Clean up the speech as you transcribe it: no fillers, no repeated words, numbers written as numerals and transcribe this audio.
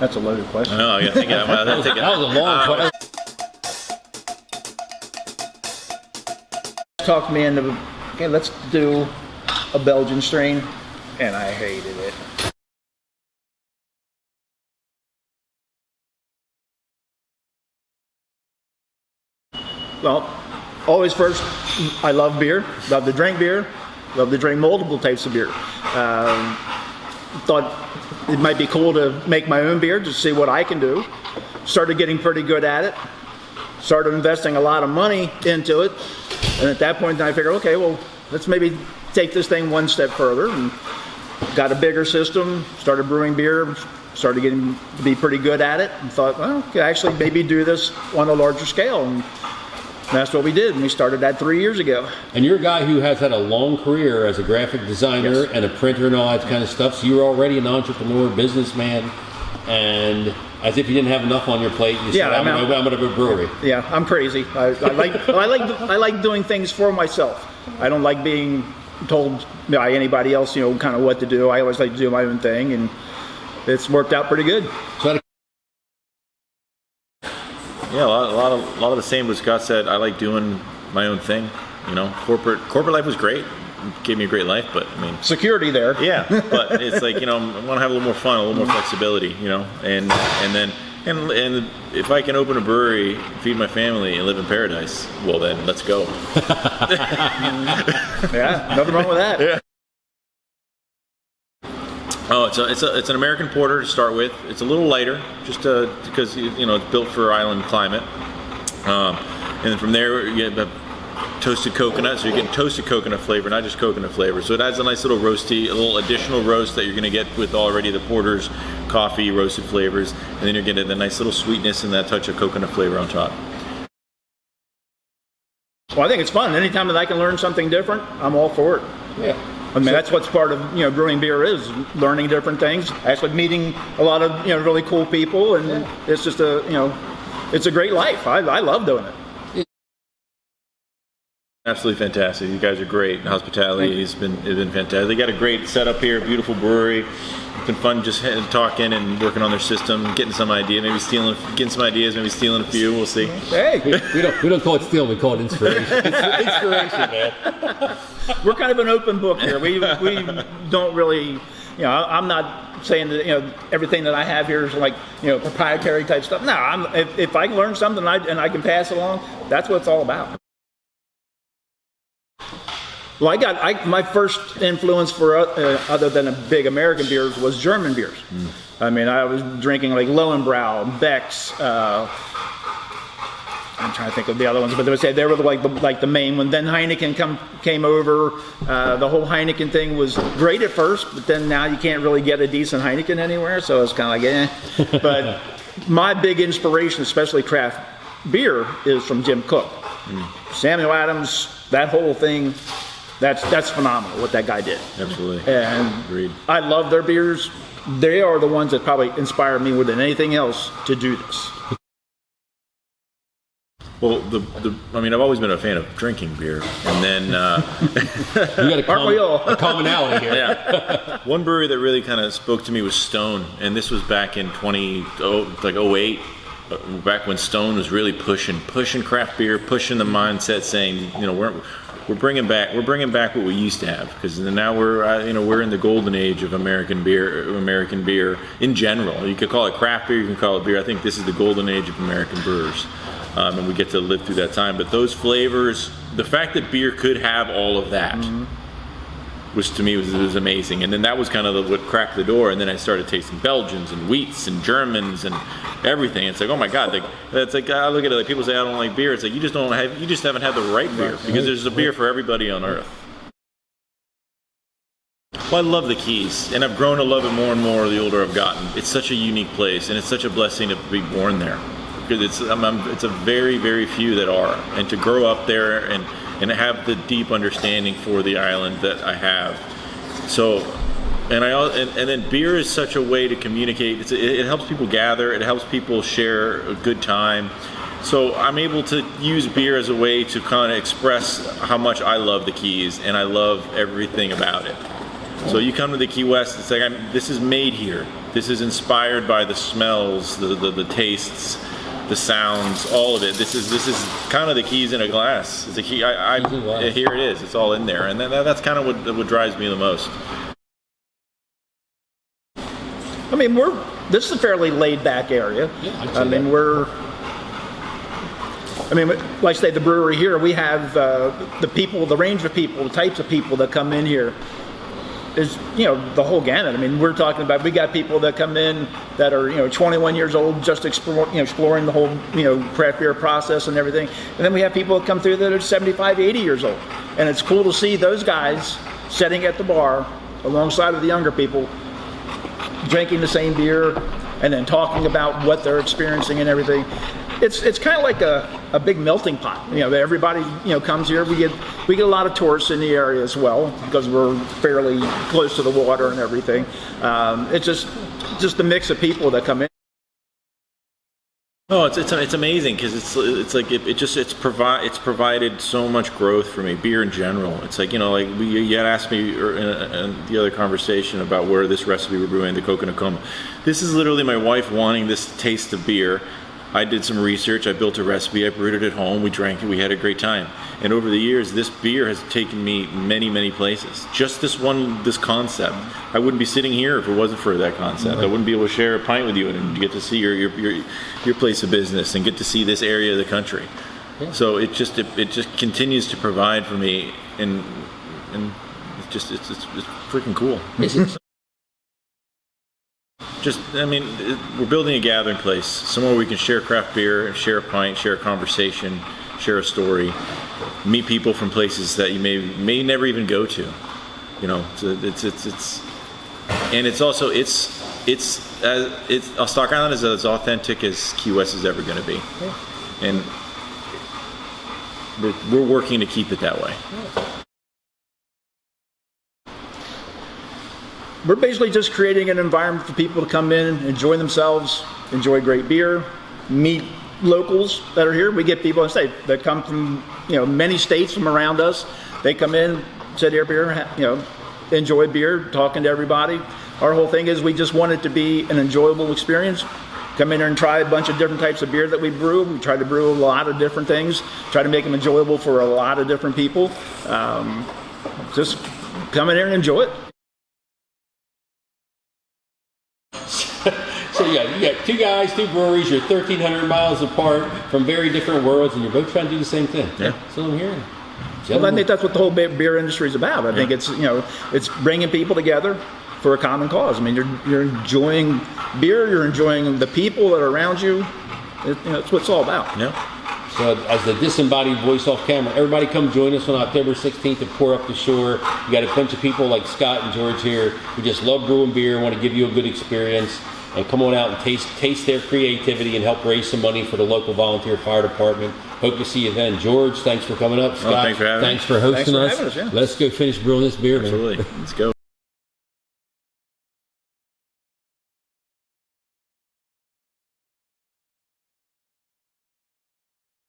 That's a loaded question. I know. I think that was a long question. Talked me into, okay, let's do a Belgian strain, and I hated it. Well, always first, I love beer, love to drink beer, love to drink multiple types of beer. Thought it might be cool to make my own beer to see what I can do. Started getting pretty good at it. Started investing a lot of money into it. And at that point, I figured, okay, well, let's maybe take this thing one step further. And got a bigger system, started brewing beer, started getting to be pretty good at it, and thought, well, I could actually maybe do this on a larger scale. And that's what we did, and we started that 3 years ago. And you're a guy who has had a long career as a graphic designer and a printer and all that kind of stuff, so you're already an entrepreneur, businessman, and as if you didn't have enough on your plate, you said, I'm going to have a brewery. Yeah, I'm crazy. I like doing things for myself. I don't like being told by anybody else, kind of what to do. I always like to do my own thing, and it's worked out pretty good. So yeah, a lot of the same what Scott said. I like doing my own thing. Corporate life was great. It gave me a great life, but I mean, security there. Yeah, but it's like I want to have a little more fun, a little more flexibility, and if I can open a brewery, feed my family, and live in paradise, well then let's go. Yeah, nothing wrong with that. Yeah. Oh, it's an American porter to start with. It's a little lighter, just because it's built for island climate, and then from there you get toasted coconut, so you're getting toasted coconut flavor, not just coconut flavor. So it adds a nice little roasty, a little additional roast that you're going to get with already the porter's coffee roasted flavors, and then you're getting the nice little sweetness and that touch of coconut flavor on top. Well, I think it's fun. Anytime that I can learn something different, I'm all for it. Yeah. I mean, that's what's part of brewing beer is learning different things. Actually, meeting a lot of really cool people, and it's just it's a great life. I love doing it. Absolutely fantastic. You guys are great. Hospitality has been fantastic. They got a great setup here, beautiful brewery. It's been fun just talking and working on their system, getting some idea, getting some ideas, maybe stealing a few. We'll see. Hey, we don't call it stealing, we call it inspiration. It's inspiration, man. We're kind of an open book here. We don't really, I'm not saying that everything that I have here is like proprietary type stuff. No, if I can learn something and I can pass it along, that's what it's all about. Well, my first influence for other than big American beers was German beers. I mean, I was drinking like Lowenbrau, Beck's. I'm trying to think of the other ones, but they were like the main one. Then Heineken came over. The whole Heineken thing was great at first, but then now you can't really get a decent Heineken anywhere, so it's kind of like eh. But my big inspiration, especially craft beer, is from Jim Koch. Samuel Adams, that whole thing. That's phenomenal what that guy did. Absolutely. And agreed. I love their beers. They are the ones that probably inspired me more than anything else to do this. Well, I've always been a fan of drinking beer, and then we got a commonality here. Yeah. One brewery that really kind of spoke to me was Stone, and this was back in 08. Back when Stone was really pushing craft beer, pushing the mindset, saying, we're bringing back what we used to have, because now we're in the golden age of American beer in general. You could call it craft beer, you can call it beer. I think this is the golden age of American brewers, and we get to live through that time. But those flavors, the fact that beer could have all of that, which to me was amazing. And then that was kind of what cracked the door. And then I started tasting Belgians and wheats and Germans and everything. It's like, oh my God! It's like I look at it like people say I don't like beer. It's like you just haven't had the right beer, because there's a beer for everybody on earth. Well, I love the Keys, and I've grown to love it more and more the older I've gotten. It's such a unique place, and it's such a blessing to be born there, because it's a very, very few that are, and to grow up there and have the deep understanding for the island that I have. So, and then beer is such a way to communicate. It helps people gather. It helps people share a good time. So I'm able to use beer as a way to kind of express how much I love the Keys and I love everything about it. So you come to the Key West, it's like this is made here. This is inspired by the smells, the tastes, the sounds, all of it. This is kind of the Keys in a glass. It's a key. Here it is. It's all in there, and that's kind of what drives me the most. I mean, this is a fairly laid back area. Yeah, like I say, the brewery here, we have the people, the range of people, the types of people that come in here is, the whole gamut. I mean, we're talking about, we got people that come in that are, 21 years old, just exploring the whole, craft beer process and everything. And then we have people that come through that are 75, 80 years old. And it's cool to see those guys sitting at the bar alongside of the younger people, drinking the same beer and then talking about what they're experiencing and everything. It's kind of like a big melting pot. Everybody comes here. We get a lot of tourists in the area as well because we're fairly close to the water and everything. It's just a mix of people that come in. Oh, it's amazing because it's provided so much growth for me. Beer in general. It's like you had asked me in the other conversation about where this recipe we're brewing, the Coconut Coma. This is literally my wife wanting this taste of beer. I did some research, I built a recipe, I brewed it at home, we drank it, we had a great time. And over the years, this beer has taken me many, many places. Just this concept. I wouldn't be sitting here if it wasn't for that concept. I wouldn't be able to share a pint with you and get to see your place of business and get to see this area of the country. Yeah. So it just continues to provide for me, and it's freaking cool. We're building a gathering place, somewhere we can share craft beer, share a pint, share a conversation, share a story, meet people from places that you may never even go to. Stock Island is as authentic as Key West is ever going to be, and we're working to keep it that way. We're basically just creating an environment for people to come in, enjoy themselves, enjoy great beer, meet locals that are here. We get people that come from many states from around us. They come in, sit here, enjoy beer, talking to everybody. Our whole thing is we just want it to be an enjoyable experience. Come in here and try a bunch of different types of beer that we brew. We try to brew a lot of different things, try to make them enjoyable for a lot of different people. Just come in here and enjoy it. So you got two guys, two breweries, you're 1,300 miles apart from very different worlds, and you're both trying to do the same thing. Yeah. That's what I'm hearing. Well, I think that's what the whole beer industry is about. I think it's it's bringing people together for a common cause. I mean, you're enjoying beer, you're enjoying the people that are around you. That's what it's all about. Yeah. So as the disembodied voice off camera, everybody come join us on October 16th at Pour Up the Shore. You got a bunch of people like Scott and George here who just love brewing beer, want to give you a good experience. And come on out and taste their creativity and help raise some money for the local volunteer fire department. Hope to see you then. George, thanks for coming up. Scott, thanks for having thanks for hosting us. Yeah. Let's go finish brewing this beer, man. Absolutely. Let's go.